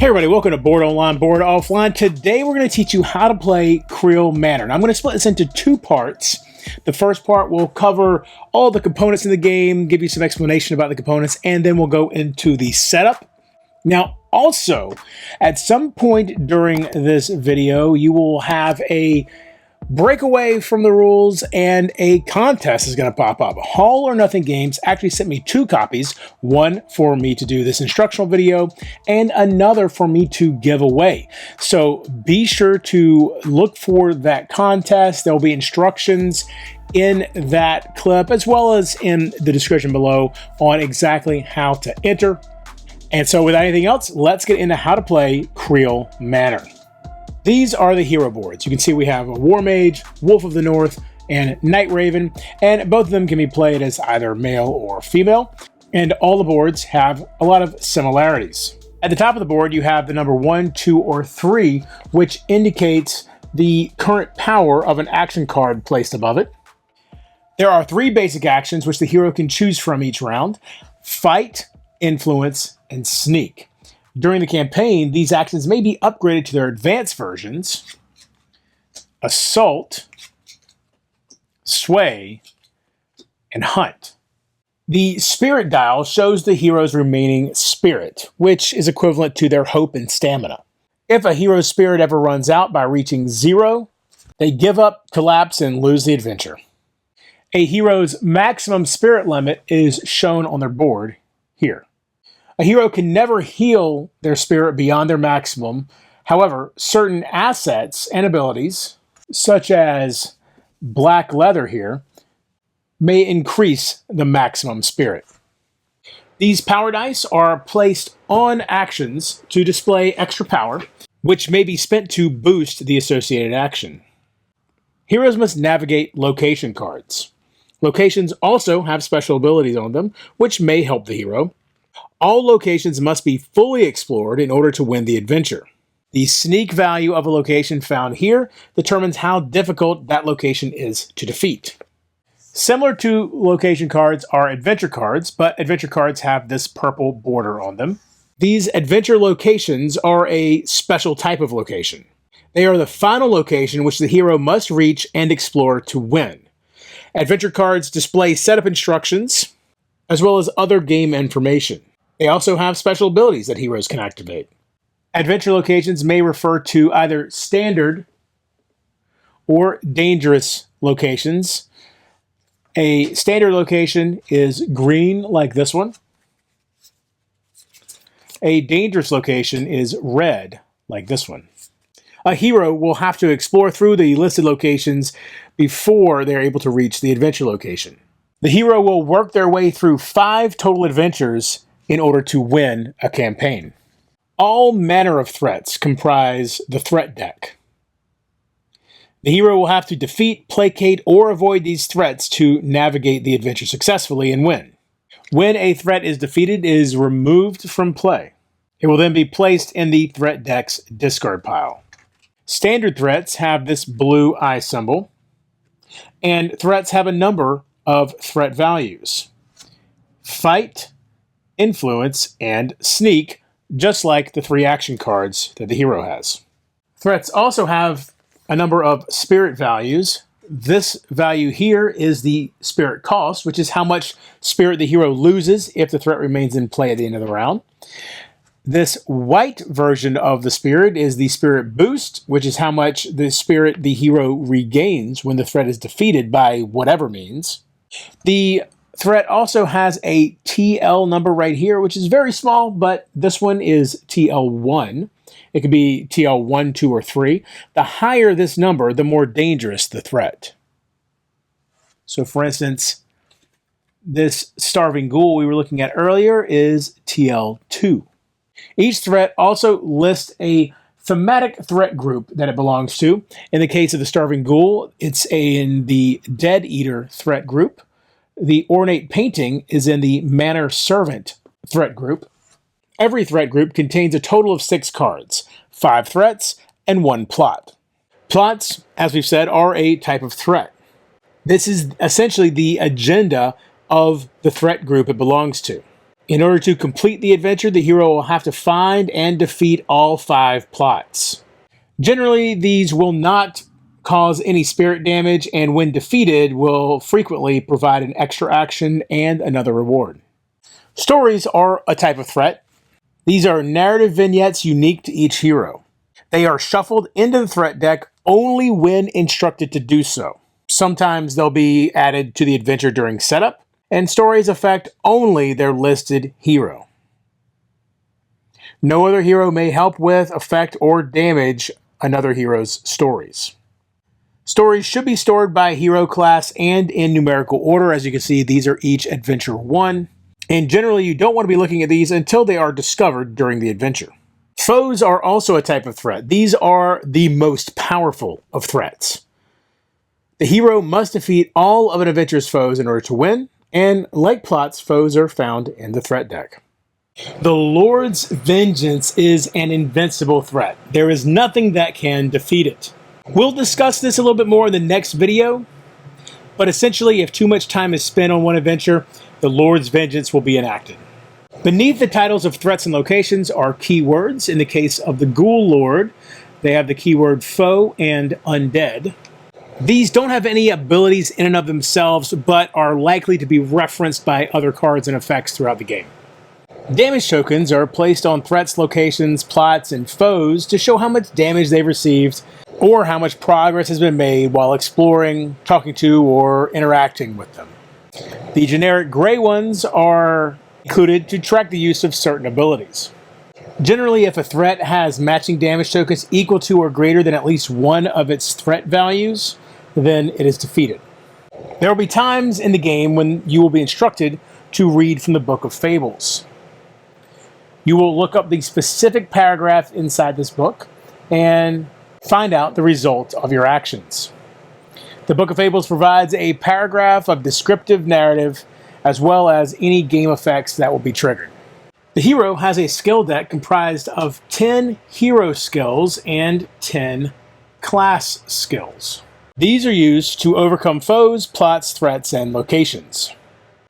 Hey everybody, welcome to Board Online, Board Offline. Today we're going to teach you how to play Kreel Manor. Now I'm going to split this into two parts. The first part will cover all the components in the game, give you some explanation about the components, and then we'll go into the setup. Now also, at some point during this video, you will have a breakaway from the rules and a contest is going to pop up. All or Nothing Games actually sent me two copies, one for me to do this instructional video and another for me to give away. So be sure to look for that contest. There will be instructions in that clip as well as in the description below on exactly how to enter. And so without anything else, let's get into how to play Kreel Manor. These are the hero boards. You can see we have a War Mage, Wolf of the North, and Night Raven, and both of them can be played as either male or female, and all the boards have a lot of similarities. At the top of the board, you have the number 1, 2, or 3, which indicates the current power of an action card placed above it. There are 3 basic actions which the hero can choose from each round: Fight, Influence, and Sneak. During the campaign, these actions may be upgraded to their advanced versions: Assault, Sway, and Hunt. The Spirit dial shows the hero's remaining spirit, which is equivalent to their hope and stamina. If a hero's spirit ever runs out by reaching 0, they give up, collapse, and lose the adventure. A hero's maximum spirit limit is shown on their board here. A hero can never heal their spirit beyond their maximum. However, certain assets and abilities, such as black leather here, may increase the maximum spirit. These power dice are placed on actions to display extra power, which may be spent to boost the associated action. Heroes must navigate location cards. Locations also have special abilities on them, which may help the hero. All locations must be fully explored in order to win the adventure. The sneak value of a location found here determines how difficult that location is to defeat. Similar to location cards are adventure cards, but adventure cards have this purple border on them. These adventure locations are a special type of location. They are the final location which the hero must reach and explore to win. Adventure cards display setup instructions as well as other game information. They also have special abilities that heroes can activate. Adventure locations may refer to either standard or dangerous locations. A standard location is green, like this one. A dangerous location is red, like this one. A hero will have to explore through the listed locations before they're able to reach the adventure location. The hero will work their way through 5 total adventures in order to win a campaign. All manner of threats comprise the threat deck. The hero will have to defeat, placate, or avoid these threats to navigate the adventure successfully and win. When a threat is defeated, it is removed from play. It will then be placed in the threat deck's discard pile. Standard threats have this blue eye symbol, and threats have a number of threat values: Fight, Influence, and Sneak, just like the 3 action cards that the hero has. Threats also have a number of spirit values. This value here is the spirit cost, which is how much spirit the hero loses if the threat remains in play at the end of the round. This white version of the spirit is the spirit boost, which is how much the spirit the hero regains when the threat is defeated by whatever means. The threat also has a TL number right here, which is very small, but this one is TL1. It could be TL1, 2, or 3. The higher this number, the more dangerous the threat. So for instance, this starving ghoul we were looking at earlier is TL2. Each threat also lists a thematic threat group that it belongs to. In the case of the starving ghoul, it's in the Dead Eater threat group. The ornate painting is in the Manor Servant threat group. Every threat group contains a total of 6 cards, 5 threats, and 1 plot. Plots, as we've said, are a type of threat. This is essentially the agenda of the threat group it belongs to. In order to complete the adventure, the hero will have to find and defeat all 5 plots. Generally, these will not cause any spirit damage, and when defeated, will frequently provide an extra action and another reward. Stories are a type of threat. These are narrative vignettes unique to each hero. They are shuffled into the threat deck only when instructed to do so. Sometimes they'll be added to the adventure during setup, and stories affect only their listed hero. No other hero may help with, affect, or damage another hero's stories. Stories should be stored by hero class and in numerical order. As you can see, these are each Adventure 1. And generally, you don't want to be looking at these until they are discovered during the adventure. Foes are also a type of threat. These are the most powerful of threats. The hero must defeat all of an adventure's foes in order to win, and like plots, foes are found in the threat deck. The Lord's Vengeance is an invincible threat. There is nothing that can defeat it. We'll discuss this a little bit more in the next video, but essentially, if too much time is spent on one adventure, the Lord's Vengeance will be enacted. Beneath the titles of threats and locations are keywords. In the case of the Ghoul Lord, they have the keyword foe and undead. These don't have any abilities in and of themselves, but are likely to be referenced by other cards and effects throughout the game. Damage tokens are placed on threats, locations, plots, and foes to show how much damage they've received or how much progress has been made while exploring, talking to, or interacting with them. The generic gray ones are included to track the use of certain abilities. Generally, if a threat has matching damage tokens equal to or greater than at least one of its threat values, then it is defeated. There will be times in the game when you will be instructed to read from the Book of Fables. You will look up the specific paragraph inside this book and find out the result of your actions. The Book of Fables provides a paragraph of descriptive narrative as well as any game effects that will be triggered. The hero has a skill deck comprised of 10 hero skills and 10 class skills. These are used to overcome foes, plots, threats, and locations.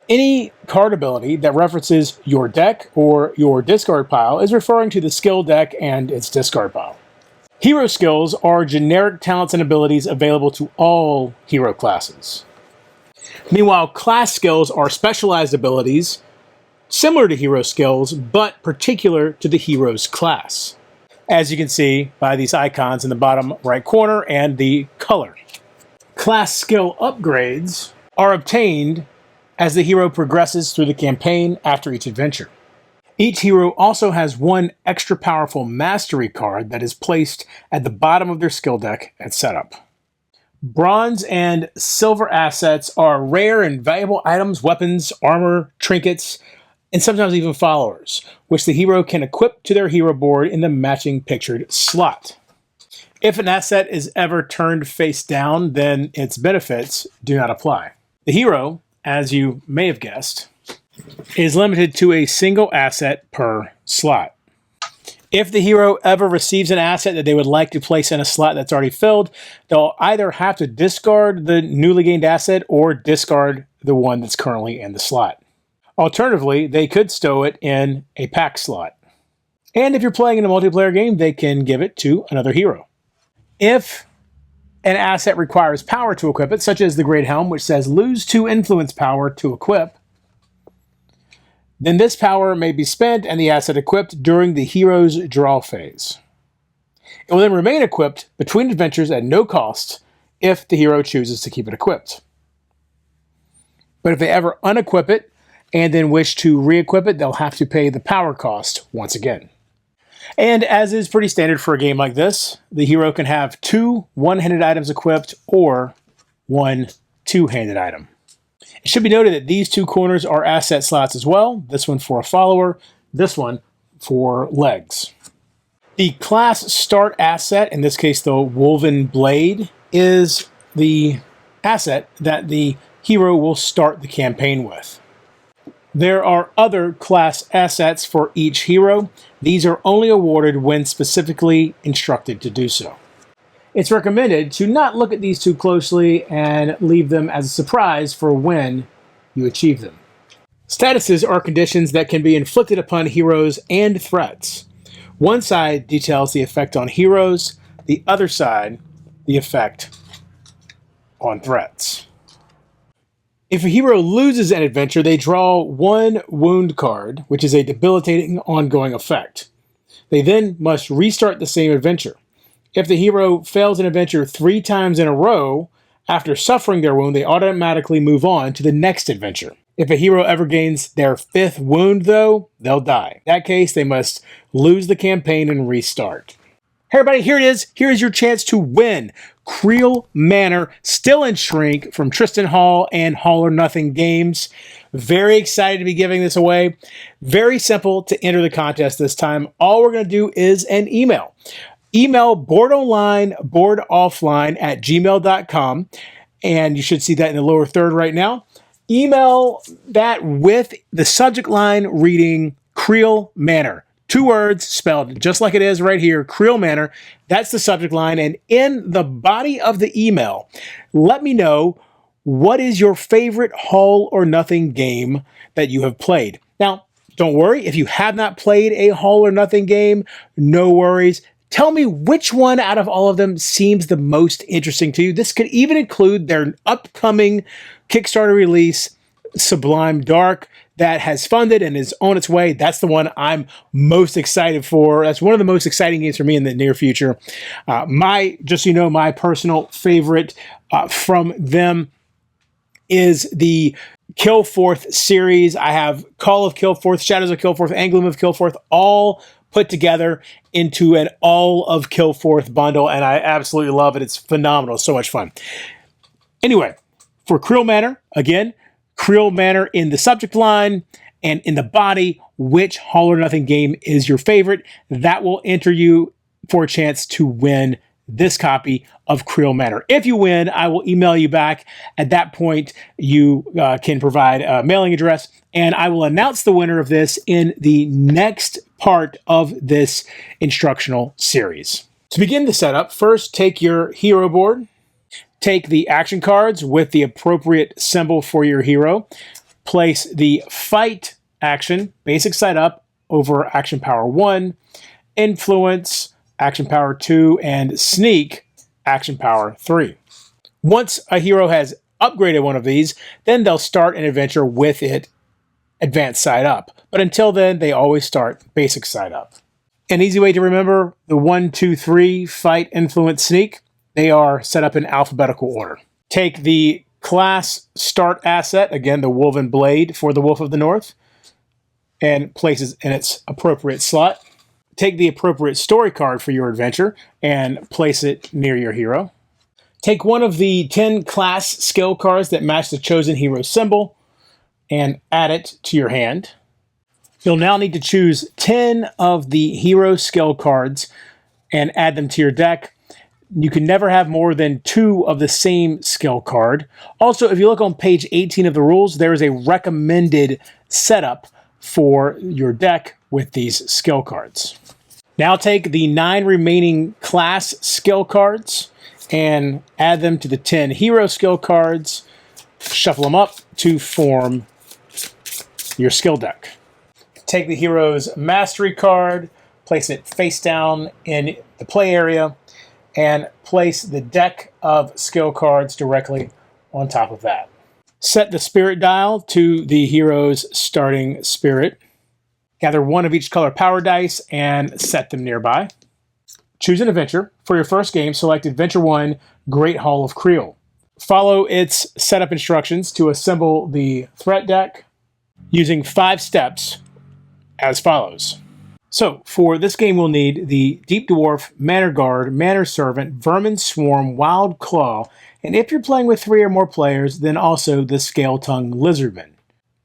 Any card ability that references your deck or your discard pile is referring to the skill deck and its discard pile. Hero skills are generic talents and abilities available to all hero classes. Meanwhile, class skills are specialized abilities similar to hero skills, but particular to the hero's class, as you can see by these icons in the bottom right corner and the color. Class skill upgrades are obtained as the hero progresses through the campaign after each adventure. Each hero also has one extra powerful mastery card that is placed at the bottom of their skill deck at setup. Bronze and silver assets are rare and valuable items, weapons, armor, trinkets, and sometimes even followers, which the hero can equip to their hero board in the matching pictured slot. If an asset is ever turned face down, then its benefits do not apply. The hero, as you may have guessed, is limited to a single asset per slot. If the hero ever receives an asset that they would like to place in a slot that's already filled, they'll either have to discard the newly gained asset or discard the one that's currently in the slot. Alternatively, they could stow it in a pack slot. And if you're playing in a multiplayer game, they can give it to another hero. If an asset requires power to equip it, such as the Great Helm, which says lose 2 influence power to equip, then this power may be spent and the asset equipped during the hero's draw phase. It will then remain equipped between adventures at no cost if the hero chooses to keep it equipped. But if they ever unequip it and then wish to re-equip it, they'll have to pay the power cost once again. And as is pretty standard for a game like this, the hero can have 2 one-handed items equipped or 1 two-handed item. It should be noted that these 2 corners are asset slots as well. This one for a follower, this one for legs. The class start asset, in this case the Woven Blade, is the asset that the hero will start the campaign with. There are other class assets for each hero. These are only awarded when specifically instructed to do so. It's recommended to not look at these too closely and leave them as a surprise for when you achieve them. Statuses are conditions that can be inflicted upon heroes and threats. One side details the effect on heroes, the other side, the effect on threats. If a hero loses an adventure, they draw one wound card, which is a debilitating ongoing effect. They then must restart the same adventure. If the hero fails an adventure 3 times in a row, after suffering their wound, they automatically move on to the next adventure. If a hero ever gains their 5th wound, though, they'll die. In that case, they must lose the campaign and restart. Hey everybody, here it is. Here's your chance to win Kreel Manor, still in shrink, from Tristan Hall and Hall or Nothing Games. Very excited to be giving this away. Very simple to enter the contest this time. All we're going to do is an email. Email boardonline@gmail.com, and you should see that in the lower third right now. Email that with the subject line reading Kreel Manor. 2 words spelled just like it is right here, Kreel Manor. That's the subject line. And in the body of the email, let me know what is your favorite Hall or Nothing game that you have played. Now, don't worry, if you have not played a Hall or Nothing game, no worries. Tell me which one out of all of them seems the most interesting to you. This could even include their upcoming Kickstarter release, Sublime Dark, that has funded and is on its way. That's the one I'm most excited for. That's one of the most exciting games for me in the near future. Just so you know, my personal favorite from them is the Killforth series. I have Call of Killforth, Shadows of Killforth, and Gloom of Killforth all put together into an All of Killforth bundle, and I absolutely love it. It's phenomenal. So much fun. Anyway, for Kreel Manor, again, Kreel Manor in the subject line, and in the body, which Hall or Nothing game is your favorite. That will enter you for a chance to win this copy of Kreel Manor. If you win, I will email you back. At that point, you can provide a mailing address, and I will announce the winner of this in the next part of this instructional series. To begin the setup, first take your hero board. Take the action cards with the appropriate symbol for your hero. Place the fight action, basic side up, over action power 1, influence, action power 2, and sneak, action power 3. Once a hero has upgraded one of these, then they'll start an adventure with it advanced side up. But until then, they always start basic side up. An easy way to remember the 1, 2, 3, fight, influence, sneak. They are set up in alphabetical order. Take the class start asset, again, the Woven Blade for the Wolf of the North, and place it in its appropriate slot. Take the appropriate story card for your adventure and place it near your hero. Take one of the 10 class skill cards that match the chosen hero symbol and add it to your hand. You'll now need to choose 10 of the hero skill cards and add them to your deck. You can never have more than 2 of the same skill card. Also, if you look on page 18 of the rules, there is a recommended setup for your deck with these skill cards. Now take the 9 remaining class skill cards and add them to the 10 hero skill cards. Shuffle them up to form your skill deck. Take the hero's mastery card, place it face down in the play area, and place the deck of skill cards directly on top of that. Set the spirit dial to the hero's starting spirit. Gather 1 of each color power dice and set them nearby. Choose an adventure. For your first game, select Adventure 1, Great Hall of Kreel. Follow its setup instructions to assemble the threat deck using 5 steps as follows. So, for this game, we'll need the Deep Dwarf, Manor Guard, Manor Servant, Vermin Swarm, Wild Claw, and if you're playing with 3 or more players, then also the Scale-Tongue Lizardman.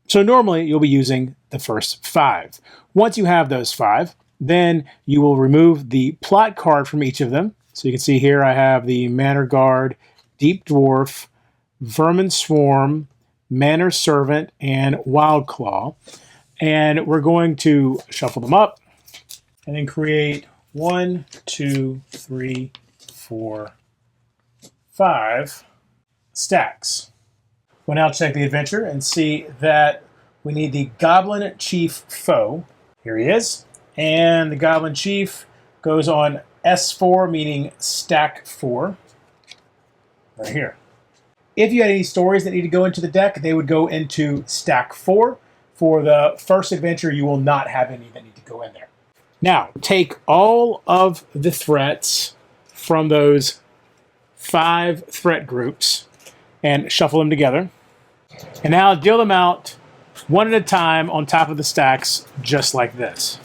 So normally, you'll be using the first 5. Once you have those 5, then you will remove the plot card from each of them. So you can see here I have the Manor Guard, Deep Dwarf, Vermin Swarm, Manor Servant, and Wild Claw. And we're going to shuffle them up and then create 1, 2, 3, 4, 5 stacks. We'll now check the adventure and see that we need the Goblin Chief Foe. Here he is. And the Goblin Chief goes on S4, meaning stack 4. Right here. If you had any stories that need to go into the deck, they would go into stack 4. For the first adventure, you will not have any that need to go in there. Now, take all of the threats from those 5 threat groups and shuffle them together. And now deal them out one at a time on top of the stacks, just like this.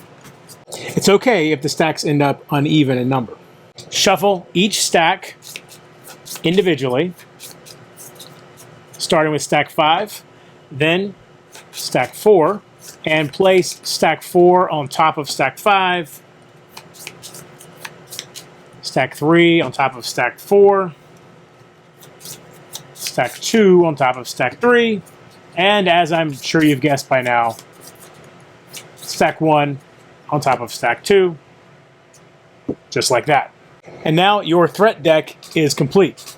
It's okay if the stacks end up uneven in number. Shuffle each stack individually, starting with stack 5, then stack 4, and place stack 4 on top of stack 5, stack 3 on top of stack 4, stack 2 on top of stack 3, and as I'm sure you've guessed by now, stack 1 on top of stack 2, just like that. And now your threat deck is complete.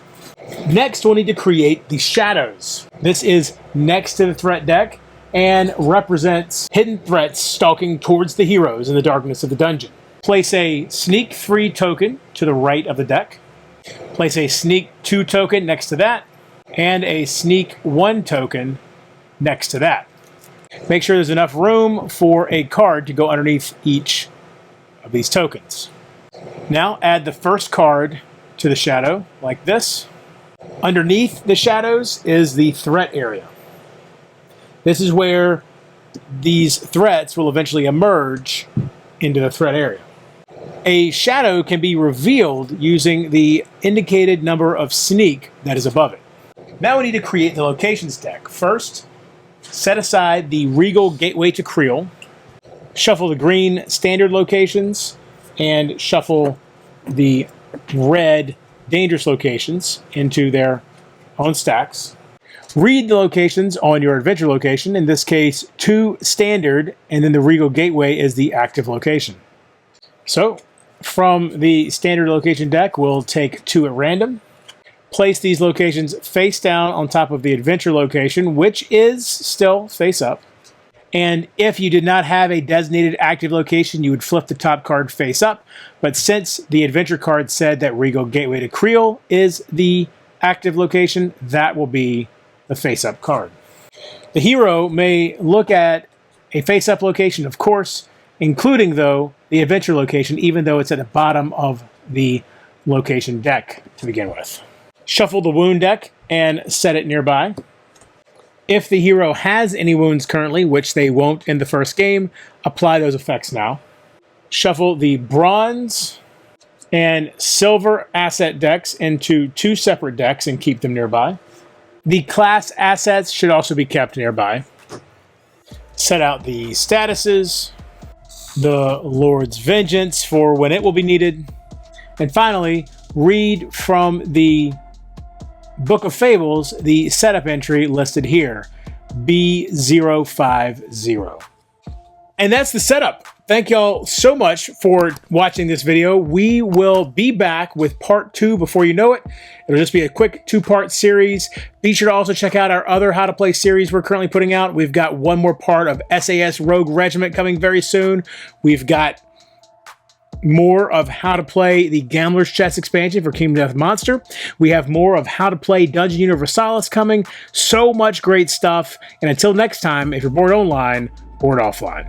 Next, we'll need to create the shadows. This is next to the threat deck and represents hidden threats stalking towards the heroes in the darkness of the dungeon. Place a sneak 3 token to the right of the deck. Place a sneak 2 token next to that, and a sneak 1 token next to that. Make sure there's enough room for a card to go underneath each of these tokens. Now add the first card to the shadow, like this. Underneath the shadows is the threat area. This is where these threats will eventually emerge into the threat area. A shadow can be revealed using the indicated number of sneak that is above it. Now we need to create the locations deck. First, set aside the Regal Gateway to Kreel, shuffle the green standard locations, and shuffle the red dangerous locations into their own stacks. Read the locations on your adventure location, in this case 2 standard, and then the Regal Gateway is the active location. So, from the standard location deck, we'll take 2 at random. Place these locations face down on top of the adventure location, which is still face up. And if you did not have a designated active location, you would flip the top card face up. But since the adventure card said that Regal Gateway to Kreel is the active location, that will be the face up card. The hero may look at a face up location, of course, including, though, the adventure location, even though it's at the bottom of the location deck to begin with. Shuffle the wound deck and set it nearby. If the hero has any wounds currently, which they won't in the first game, apply those effects now. Shuffle the bronze and silver asset decks into 2 separate decks and keep them nearby. The class assets should also be kept nearby. Set out the statuses, the Lord's Vengeance for when it will be needed, and finally, read from the Book of Fables, the setup entry listed here, B050. And that's the setup. Thank y'all so much for watching this video. We will be back with part 2 before you know it. It'll just be a quick 2-part series. Be sure to also check out our other How to Play series we're currently putting out. We've got one more part of SAS Rogue Regiment coming very soon. We've got more of How to Play the Gambler's Chest expansion for Kingdom Death Monster. We have more of How to Play Dungeon Universalis coming. So much great stuff. And until next time, if you're bored online, bored offline.